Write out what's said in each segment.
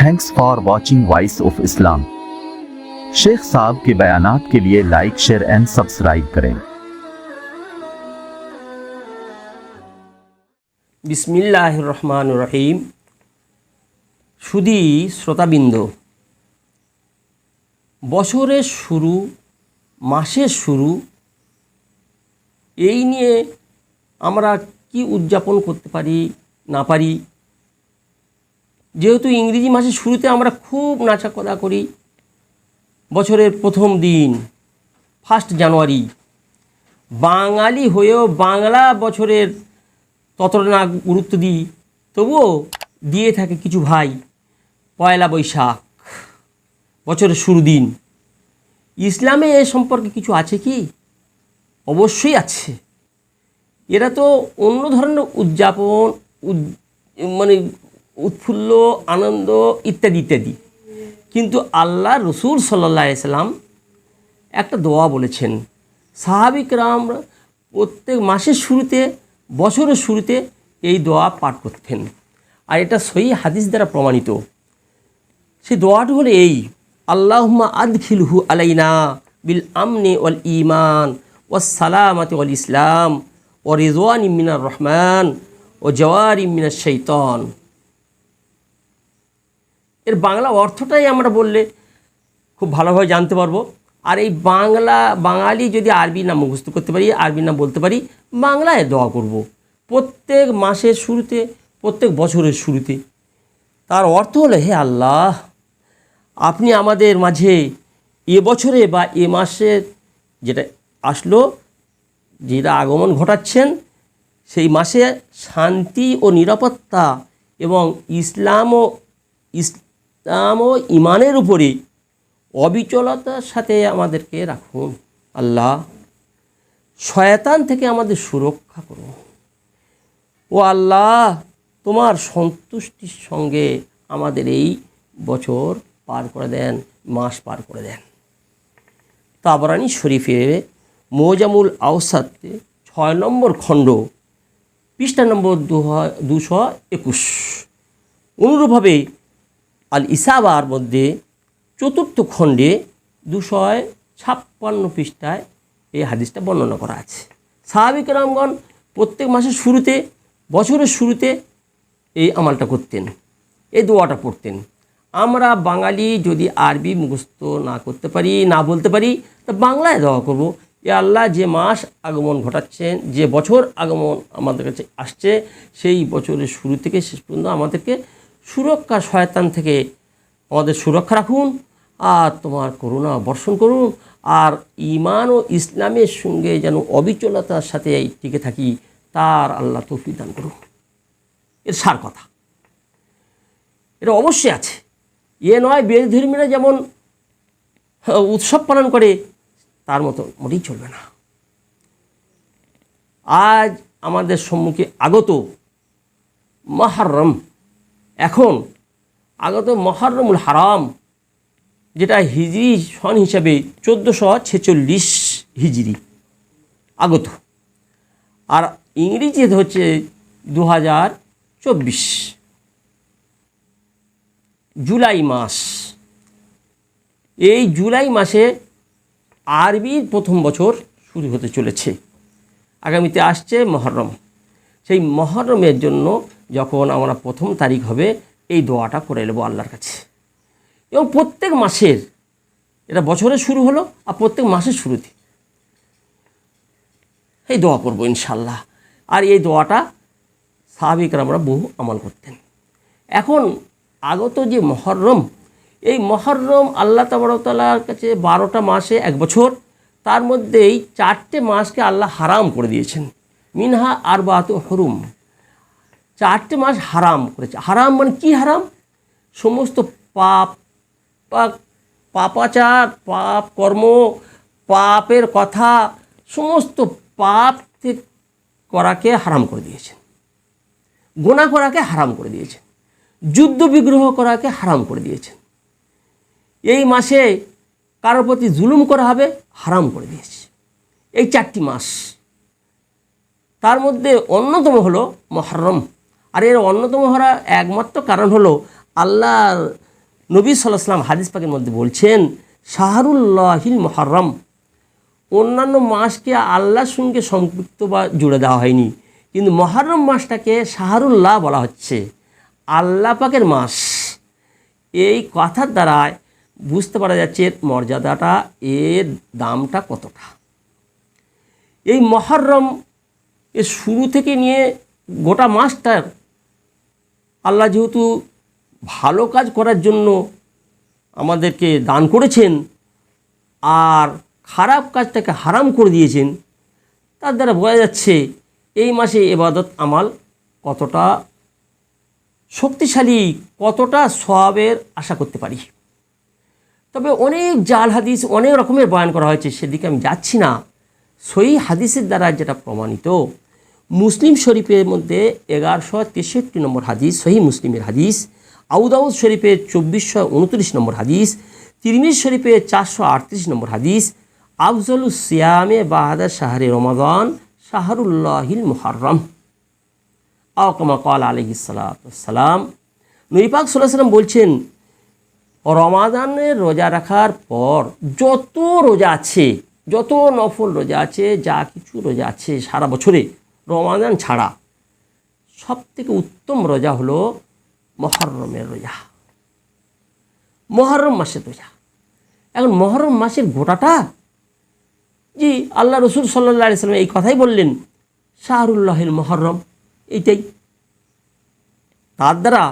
Thanks for watching voice of Islam. शेख साहब के बयानात के लिए लाइक, शेयर एंड सब्सक्राइब करें। बिस्मिल्लाहिर रहमानिर रहीम। সুধী শ্রোতাবৃন্দ, বছরের শুরু, মাসের শুরু, এই নিয়ে আমরা কি উদযাপন করতে পারি না পারি। যেহেতু ইংরেজি মাসের শুরুতে আমরা খুব নাচাকোদা করি, বছরের প্রথম দিন 1 জানুয়ারি, বাঙালি হয়েও বাংলা বছরের ততটা না গুরুত্ব দিই, তবুও দিয়ে থাকে কিছু ভাই পয়লা বৈশাখ, বছরের শুরু দিন। ইসলামে এ সম্পর্কে কিছু আছে কি? অবশ্যই আছে। এরা তো অন্য ধরনের উদযাপন, মানে উৎফুল্ল, আনন্দ ইত্যাদি ইত্যাদি, কিন্তু আল্লাহ রসুল সাল্লাল্লাহু আলাইহি সাল্লাম একটা দোয়া বলেছেন। সাহাবিকরাম প্রত্যেক মাসের শুরুতে, বছরের শুরুতে এই দোয়া পাঠ করতেন, আর এটা সহিহ হাদিস দ্বারা প্রমাণিত। সেই দোয়াটি হলো এই: আল্লাহুম্মা আদখিলহু আলাইনা বিল আমনি ওয়াল ঈমান ওয়াস সালামাতি ওয়াল ইসলাম ওয়া রিজওয়ানিম মিনার রহমান ও জাওয়ারিম মিনাশ শাইতান। এর বাংলা অর্থটাই আমরা বললে খুব ভালোভাবে জানতে পারবো। আর এই বাঙালি যদি আরবি নাম মুখস্থ করতে পারি, আরবি নাম বলতে পারি, বাংলায় দোয়া করব প্রত্যেক মাসের শুরুতে, প্রত্যেক বছরের শুরুতে। তার অর্থ হলো, হে আল্লাহ, আপনি আমাদের মাঝে এ বছরে বা এ মাসের যেটা আসলো, যেটা আগমন ঘটাচ্ছেন, সেই মাসে শান্তি ও নিরাপত্তা এবং ইসলাম ও ইমানের উপরে অবিচলতার সাথে আমাদেরকে রাখুন। আল্লাহ, শয়তান থেকে আমাদের সুরক্ষা করুন। ও আল্লাহ, তোমার সন্তুষ্টির সঙ্গে আমাদের এই বছর পার করে দেন, মাস পার করে দেন। তাবরানী শরীফে মোজামুল আওসাতে 6 নম্বর খণ্ড, পৃষ্ঠা নম্বর 221। অনুরূপভাবে আল ইসাবার মধ্যে 4th খণ্ডে 256 পৃষ্ঠায় এই হাদিসটা বর্ণনা করা আছে। সাহাবিক রামগণ প্রত্যেক মাসের শুরুতে, বছরের শুরুতে এই আমলটা করতেন, এই দোয়াটা পড়তেন। আমরা বাঙালি যদি আরবি মুখস্থ না করতে পারি, না বলতে পারি, তা বাংলায় দোয়া করব। এ আল্লাহ, যে মাস আগমন ঘটাচ্ছেন, যে বছর আগমন আমাদের কাছে আসছে, সেই বছরের শুরু থেকে শেষ পর্যন্ত আমাদেরকে সুরক্ষা, শয়তান থেকে আমাদের সুরক্ষা রাখুন, আর তোমার করুণা বর্ষণ করুন, আর ঈমান ও ইসলামের সঙ্গে যেন অবিচলতার সাথে টিকে থাকি, তার আল্লাহ তৌফিক দান করুন। এর সার কথা এটা অবশ্যই আছে। এ নয় বেধর্মীরা যেমন উৎসব পালন করে, তার মতো মোটেই চলবে না। আজ আমাদের সম্মুখে আগত মুহররম, এখন আগত মুহররমুল হারাম, যেটা হিজরি সন হিসাবে 1446 হিজরি আগত, আর ইংরেজিতে হচ্ছে 2024 জুলাই মাস। এই জুলাই মাসে আরবির প্রথম বছর শুরু হতে চলেছে। আগামীতে আসছে মহরম। সেই মহরমের জন্য যখন আমরা 1 তারিখ হবে, এই দোয়াটা করে নেব আল্লাহর কাছে। এবং প্রত্যেক মাসের, এটা বছরের শুরু হলো, আর প্রত্যেক মাসের শুরুতে এই দোয়া করব ইনশাল্লাহ। আর এই দোয়াটা সাহাবিকরা আমরা বহু আমল করতেন। এখন আগত যে মহরম, এই মহরম আল্লাহ তাবারক তাআলার কাছে 12টা মাসে 1 বছর, তার মধ্যেই 4টে মাসকে আল্লাহ হারাম করে দিয়েছেন। মিনহা আরবাতু হুরুম, 4টে মাস হারাম করেছে। হারাম মানে কি? হারাম সমস্ত পাপাচার, পাপ কর্ম, পাপের কথা, সমস্ত পাপ করাকে হারাম করে দিয়েছেন। গুনাহ করাকে হারাম করে দিয়েছেন। যুদ্ধ বিগ্রহ করাকে হারাম করে দিয়েছেন। এই মাসে কারোর প্রতি জুলুম করা হবে, হারাম করে দিয়েছে। এই 4টি মাস, তার মধ্যে অন্যতম হলো মহরম। আর এর অন্যতম হওয়ার একমাত্র কারণ হলো আল্লাহর নবী সাল্লাল্লাহু আলাইহি ওয়াসাল্লাম হাদিস পাকের মধ্যে বলছেন, শাহরুল্লাহিল মুহাররম, অন্যান্য মাসকে আল্লাহর সঙ্গে সম্পৃক্ত বা জুড়ে দেওয়া হয়নি, কিন্তু মুহররম মাসটাকে শাহরুল্লাহ বলা হচ্ছে, আল্লাহ পাকের মাস। এই কথার দ্বারা বুঝতে পারা যাচ্ছে এর মর্যাদাটা, এর দামটা কতটা। এই মুহররম এর শুরু থেকে নিয়ে গোটা মাসটার আল্লাহ যেহেতু ভালো কাজ করার জন্য আমাদেরকে দান করেছেন আর খারাপ কাজটাকে হারাম করে দিয়েছেন, তার দ্বারা বোঝা যাচ্ছে এই মাসে ইবাদত আমাল কতটা শক্তিশালী, কতটা সওয়াবের আশা করতে পারি। তবে অনেক জাল হাদিস, অনেক রকমের বয়ান করা হয়েছে, সেদিকে আমি যাচ্ছি না। সহিহ হাদিসের দ্বারা যেটা প্রমাণিত, মুসলিম শরীফের মধ্যে 1163 নম্বর হাদিস, সহিহ মুসলিমের হাদিস, আবু দাউদ শরীফের 2429 নম্বর হাদিস, তিরমিজি শরীফের 438 নম্বর হাদিস, আফজলুস সিয়ামে বাদা শাহরে রমাদান শাহরুল্লাহিল মুহাররম, আও কামা ক্বাল আলাইহিস সালাতু ওয়াস সালাম। নবী পাক সাল্লাল্লাহু আলাইহি ওয়াসাল্লাম বলছেন, রমাদানের রোজা রাখার পর যত রোজা আছে, যত নফল রোজা আছে, যা কিছু রোজা আছে সারা বছরে রমাদান ছাড়া, সবথেকে উত্তম রোজা হলো মুহররমের রোজা, মুহররম মাসের রোজা। এখন মুহররম মাসের গোটাটা, জি আল্লাহ রসুল সাল্লাল্লাহু আলাইহি সাল্লাম এই কথাই বললেন, শাহরুল্লাহিল মুহররম, এইটাই। তার দ্বারা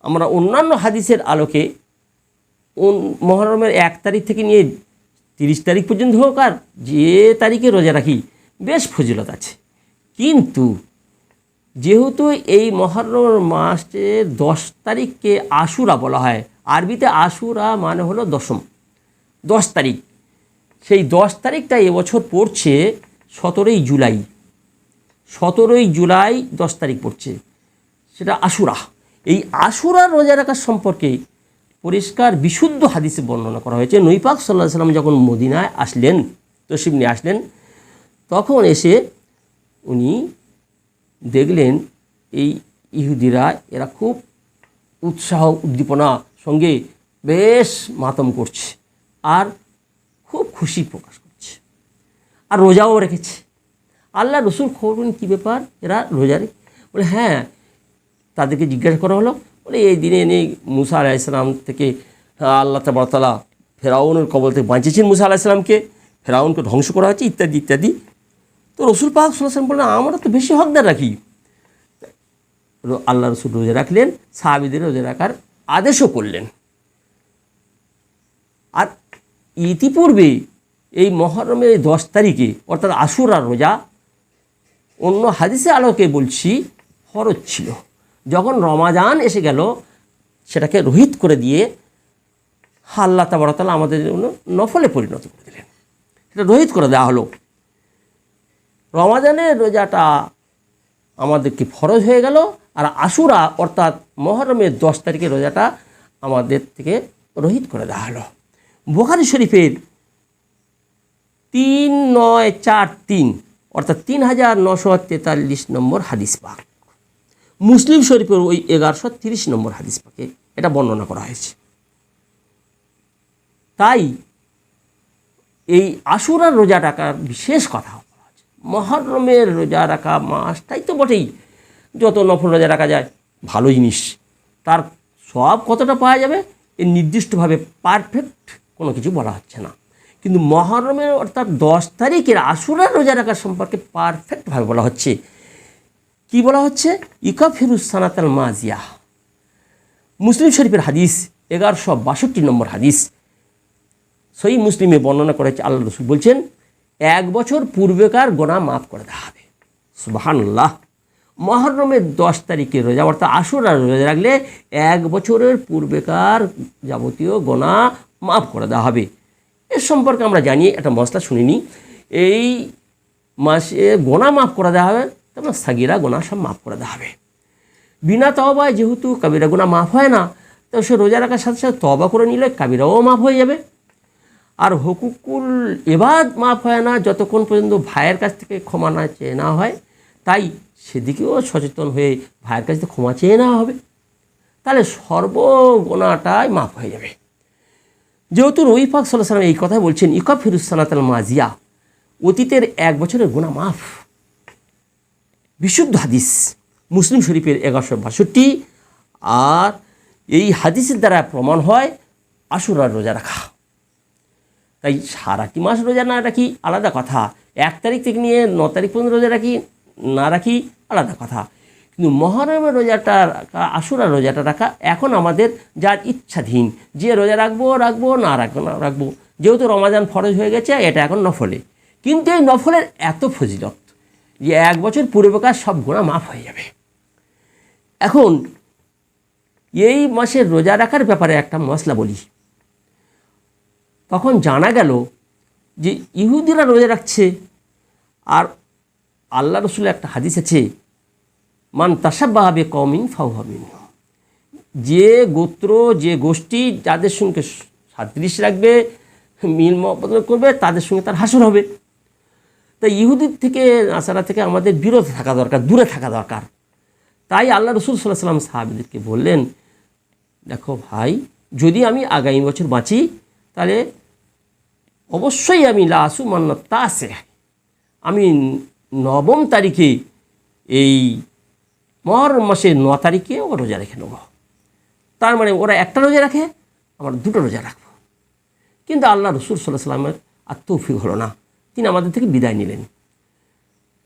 আমরা অন্যান্য হাদিসের আলোকে মুহররমের 1 তারিখ থেকে নিয়ে 30 তারিখ পর্যন্ত হোক, আর যে তারিখে রোজা রাখি বেশ ফজিলত আছে। কিন্তু যেহেতু এই মুহররম মাসের 10 তারিখকে আশুরা বলা হয়, আরবিতে আশুরা মানে হলো দশম, 10 তারিখ, সেই 10 তারিখটা এবছর পড়ছে 17ই জুলাই, 17ই জুলাই 10 তারিখ পড়ছে, সেটা আশুরা। এই আশুরা রোজা রাখার সম্পর্কে পরিষ্কার বিশুদ্ধ হাদিসে বর্ণনা করা হয়েছে। নবী পাক সাল্লাল্লাহু আলাইহি ওয়াসাল্লাম যখন মদিনায় আসলেন, তশরিফ নিয়ে আসলেন, তখন এসে উনি দেখলেন এই ইহুদিরা এরা খুব উৎসাহ উদ্দীপনা সঙ্গে বেশ মাতম করছে আর খুব খুশি প্রকাশ করছে, আর রোজাও রেখেছে। আল্লাহ রসুল খবর কী ব্যাপার, এরা রোজা রেখে? বলে হ্যাঁ। তাদেরকে জিজ্ঞাসা করা হলো, বলে এই দিনে এনে মুসা আলাইহিস সালাম থেকে আল্লাহ তাবারক তাআলা ফেরাউনের কবল থেকে বাঁচিয়েছেন মুসা আলাইহিস সালামকে, ফেরাউনকে ধ্বংস করা হয়েছে ইত্যাদি ইত্যাদি। তো রসুল পাক সাল্লাল্লাহু আলাইহি ওয়াসাল্লাম বললেন, আমরা তো বেশি হকদার রাখি। আল্লাহ রসুল রোজা রাখলেন, সাহাবীদের রোজা রাখার আদেশও করলেন। আর ইতিপূর্বে এই মুহররমের 10 তারিখে অর্থাৎ আশুরার রোজা অন্য হাদিসে আলোকে বলছি ফরজ ছিল। যখন রমাদান এসে গেল, সেটাকে রহিত করে দিয়ে আল্লাহ তাবারক তাআলা আমাদের জন্য নফলে পরিণত করে দিলেন, সেটা রহিত করে দেওয়া হলো। রমাদানের রোজাটা আমাদেরকে ফরজ হয়ে গেল, আর আশুরা অর্থাৎ মুহররমের 10 তারিখের রোজাটা আমাদের থেকে রহিত করে দেওয়া হলো। বুখারী শরীফের 3943 অর্থাৎ 3943 নম্বর হাদিস পাক, মুসলিম শরীফের ওই 1130 নম্বর হাদিস পাকে এটা বর্ণনা করা হয়েছে। তাই এই আশুরার রোজা রাখার বিশেষ কথা বলা হয়েছে। মুহররমের রোজা রাখা মাসটাই তো বটেই, যত নফল রোজা রাখা যায় ভালো জিনিস, তার সব কতটা পাওয়া যাবে এর নির্দিষ্টভাবে পারফেক্ট কোনো কিছু বলা হচ্ছে না। কিন্তু মুহররমের অর্থাৎ 10 তারিখের আশুরার রোজা রাখার সম্পর্কে পারফেক্টভাবে বলা হচ্ছে। কি বলা হচ্ছে? ইকাফিরুস সানাতাল মাজিয়া, মুসলিম শরীফের হাদিস 1162 নম্বর হাদিস, সহিহ মুসলিমে বর্ণনা করেছে। আল্লাহ রসুল বলছেন, 1 বছর পূর্বেকার গুনাহ মাফ করে দেওয়া হবে। সুবহানাল্লাহ। মুহররমের 10 তারিখের রোজা অর্থাৎ আশুরার রোজা রাখলে 1 বছরের পূর্বেকার যাবতীয় গুনাহ মাফ করে দেওয়া হবে। এর সম্পর্কে আমরা জানি, একটা মশলা শুনিনি, এই মাসে গুনাহ মাফ করে দেওয়া হবে, তারপর সাগিরা গুনাহ সব মাফ করে দেওয়া হবে। বিনা তওবায় যেহেতু কাবিরা গুনাহ মাফ হয় না, তো সে রোজা রাখার সাথে সাথে তওবা করে নিলে কাবিরাও মাফ হয়ে যাবে। আর হুকুকুল ইবাদ মাফ হয় না যতক্ষণ পর্যন্ত ভাইয়ের কাছ থেকে ক্ষমা না চেয়ে নেওয়া হয়। তাই সেদিকেও সচেতন হয়ে ভাইয়ের কাছ থেকে ক্ষমা চেয়ে নেওয়া হবে। তাহলে সর্বগুণাটাই মাফ হয়ে যাবে। যেহেতু নবী পাক সাল্লাল্লাহু আলাইহি ওয়াসাল্লাম এই কথাই বলছেন, ইকাফিরুস সানাতাল মাজিয়া, অতীতের 1 বছরের গুনাহ মাফ। বিশুদ্ধ হাদিস মুসলিম শরীফের 1162। আর এই হাদিসের দ্বারা প্রমাণ হয় আশুরার রোজা রাখা। তাই সারাটি মাস রোজা না রাখি আলাদা কথা, 1 তারিখ থেকে নিয়ে 9 তারিখ পর্যন্ত রোজা রাখি না রাখি আলাদা কথা, কিন্তু মহরমের রোজাটা রাখা, আশুরার রোজাটা রাখা এখন আমাদের যার ইচ্ছাধীন, যে রোজা রাখবো না রাখবো। যেহেতু রমাজান ফরজ হয়ে গেছে, এটা এখন নফলে, কিন্তু এই নফলের এত ফজিলত যে 1 বছর পূর্বেকার সব গুনাহ মাফ হয়ে যাবে। এখন এই মাসের রোজা রাখার ব্যাপারে একটা মশলা বলি। তখন জানা গেল যে ইহুদিরা রোজা রাখছে, আর আল্লাহ রসুলের একটা হাদিস আছে, মান তাশাব্বাহা বিকওমিন ফাহুয়া মিনহুম, যে গোত্র যে গোষ্ঠী যাদের সঙ্গে সাদৃশ্য রাখবে, মিল মহব্বত করবে, তাদের সঙ্গে তার হাসর হবে। তাই ইহুদির থেকে নাসারা থেকে আমাদের বিরত থাকা দরকার, দূরে থাকা দরকার। তাই আল্লাহ রসুল সাল্লাল্লাহু আলাইহি ওয়াসাল্লাম সাহাবীদেরকে বললেন, দেখো ভাই, যদি আমি আগামী বছর বাঁচি তাহলে অবশ্যই আমি লাসু মান্নাত তাসে, আমি 9 তারিখে এই মহরম মাসের 9 তারিখে ও রোজা রেখে নেব। তার মানে ওরা একটা রোজা রাখে, আমরা 2টো রোজা রাখবো। কিন্তু আল্লাহ রসুল সাল্লাল্লাহু আলাইহি ওয়াসাল্লামের আর তৌফিক হলো না, তিনি আমাদের থেকে বিদায় নিলেন।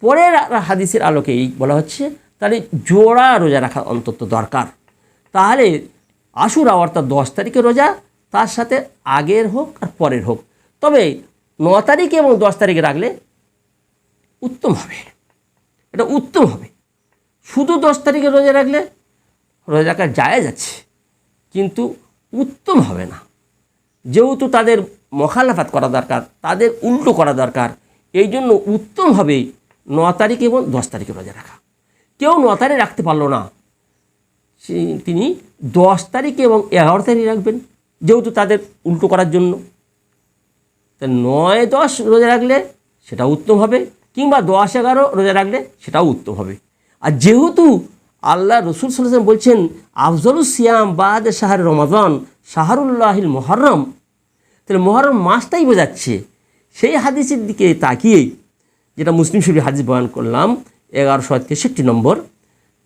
পরের হাদিসের আলোকে এই বলা হচ্ছে, তাহলে জোড়া রোজা রাখা অন্তত দরকার। তাহলে আশুরা অর্থাৎ 10 তারিখে রোজা, তার সাথে আগের হোক আর পরের হোক, তবে 9 তারিখে এবং 10 তারিখে রাখলে উত্তম হবে, এটা উত্তম হবে। শুধু 10 তারিখে রোজা রাখলে রোজা রাখা জায়েজ আছে, কিন্তু উত্তম হবে না। যেহেতু তাদের মুখালাফাত করা দরকার, তাদের উল্টো করা দরকার, এই জন্য উত্তম হবে 9 তারিখ এবং 10 তারিখে রোজা রাখা। কেউ 9 তারিখ রাখতে পারলো না, তিনি 10 তারিখে এবং 11 তারিখ রাখবেন, যেহেতু তাদের উল্টো করার জন্য। তা 9-10 রোজা রাখলে সেটা উত্তম হবে, কিংবা 10-11 রোজা রাখলে সেটাও উত্তম হবে। আর যেহেতু আল্লাহ রসুল সাল্লাল্লাহু আলাইহি ওয়াসাল্লাম বলছেন আফজলুস সিয়াম বাদে শাহরে রমাদান শাহরুল্লাহিল মুহররম, তাহলে মুহররম মাসটাই বোঝাচ্ছে। সেই হাদিসের দিকে তাকিয়ে, যেটা মুসলিম শরীফ হাদিস বয়ান করলাম 1163 নম্বর,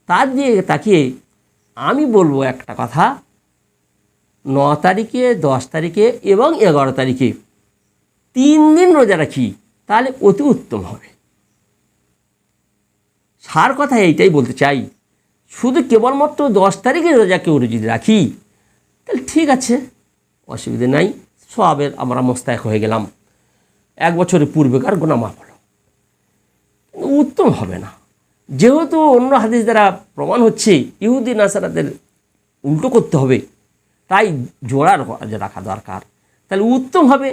তার দিকে তাকিয়ে আমি বলবো একটা কথা, 9 তারিখে 10 তারিখে এবং 11 তারিখে 3 দিন রোজা রাখি, তাহলে অতি উত্তম হবে। সার কথা এইটাই বলতে চাই, শুধু কেবলমাত্র 10 তারিখে রোজা কেউ যদি রাখি তাহলে ঠিক আছে, অসুবিধে নাই, সওয়াবের আমরা মোস্তাক হয়ে গেলাম, 1 বছরের পূর্বেকার গুনাহ মাফ হলো। উত্তম হবে না, যেহেতু অন্য হাদিস দ্বারা প্রমাণ হচ্ছে ইহুদি নাসারাদের উল্টো করতে হবে, তাই জোড়ার রাখা দরকার। তাহলে উত্তম হবে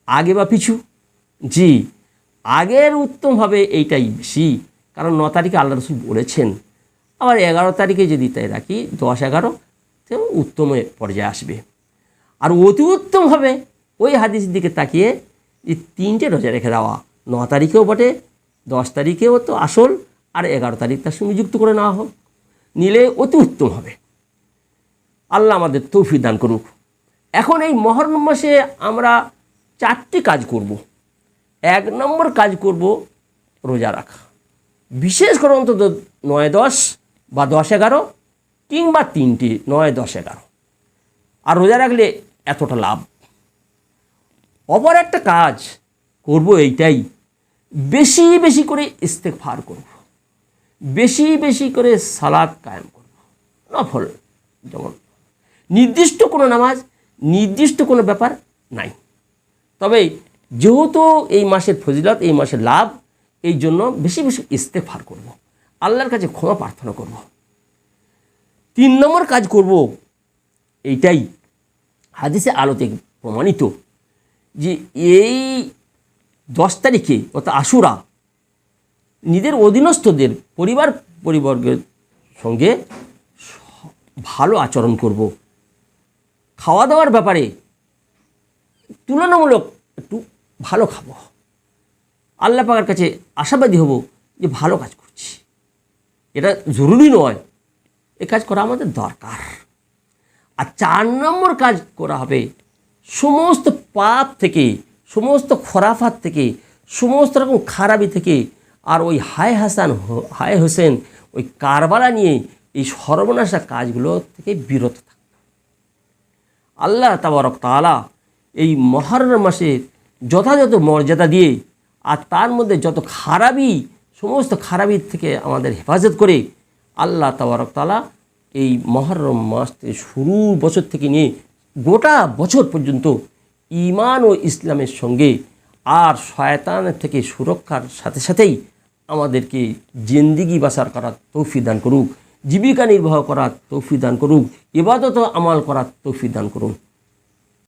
আগে বা পিছু? জি, আগের উত্তম হবে, এইটাই বেশি, কারণ 9 তারিখে আল্লাহ রসুল বলেছেন। আবার 11 তারিখে যদি তাই রাখি, 10-11 তো উত্তমে পর্যায়ে আসবে। আর অতি উত্তম হবে ওই হাদিসের দিকে তাকিয়ে যে 3টে রোজা রেখে দেওয়া, 9 তারিখেও বটে, 10 তারিখেও তো আসল, আর 11 তারিখ তার সঙ্গে যুক্ত করে নেওয়া হোক, নিলে অতি উত্তম হবে। আল্লাহ আমাদের তৌফিক দান করুক। এখন এই মহরম মাসে আমরা 4টি কাজ করব। 1 নম্বর কাজ করব রোজা রাখা, বিশেষ করে অন্তত 9-10 বা 10-11 কিংবা 3টে 9-10-11, আর রোজা রাখলে এতটা লাভ। অপর একটা কাজ করব এইটাই, বেশি বেশি করে ইস্তেগফার করব, বেশি বেশি করে সালাত কায়েম করব, নফল। যেমন নির্দিষ্ট কোনো নামাজ, নির্দিষ্ট কোনো ব্যাপার নাই, তবে যেহেতু এই মাসের ফজিলত, এই মাসের লাভ, এই জন্য বেশি বেশি ইস্তেগফার করব, আল্লাহর কাছে ক্ষমা প্রার্থনা করব। 3 নম্বর কাজ করব এইটাই, হাদিসে আলোতে প্রমাণিত যে এই 10 তারিখে অর্থাৎ আশুরা নিজের অধীনস্থদের পরিবর্গের সঙ্গে ভালো আচরণ করব, খাওয়া দাওয়ার ব্যাপারে তুলনামূলক একটু ভালো খাবো, আল্লাহ পাকের কাছে আশাবাদী হব যে ভালো কাজ করছি। এটা জরুরি নয়, এ কাজ করা আমাদের দরকার। আর 4 নম্বর কাজ করা হবে, সমস্ত পাপ থেকে, সমস্ত খরাফাত থেকে, সমস্ত রকম খারাপি থেকে, আর ওই হায় হোসেন ওই কারবালা নিয়ে এই সর্বনাশা কাজগুলো থেকে বিরত থাকবে। আল্লাহ তাবারক তাআলা এই মুহররম মাসের যথাযথ মর্যাদা দিয়ে আর তার মধ্যে যত খারাপি, সমস্ত খারাপি থেকে আমাদের হেফাজত করে আল্লাহ তাবারক তাআলা এই মুহররম মাস থেকে শুরু বছর থেকে নিয়ে গোটা বছর পর্যন্ত ঈমান ও ইসলামের সঙ্গে আর শয়তানের থেকে সুরক্ষার সাথে সাথেই আমাদেরকে জিন্দিগি বাসার করার তৌফিক দান করুক, জীবিকা নির্বাহ করার তৌফিক দান করুক, ইবাদত ও আমাল করার তৌফিক দান করুন।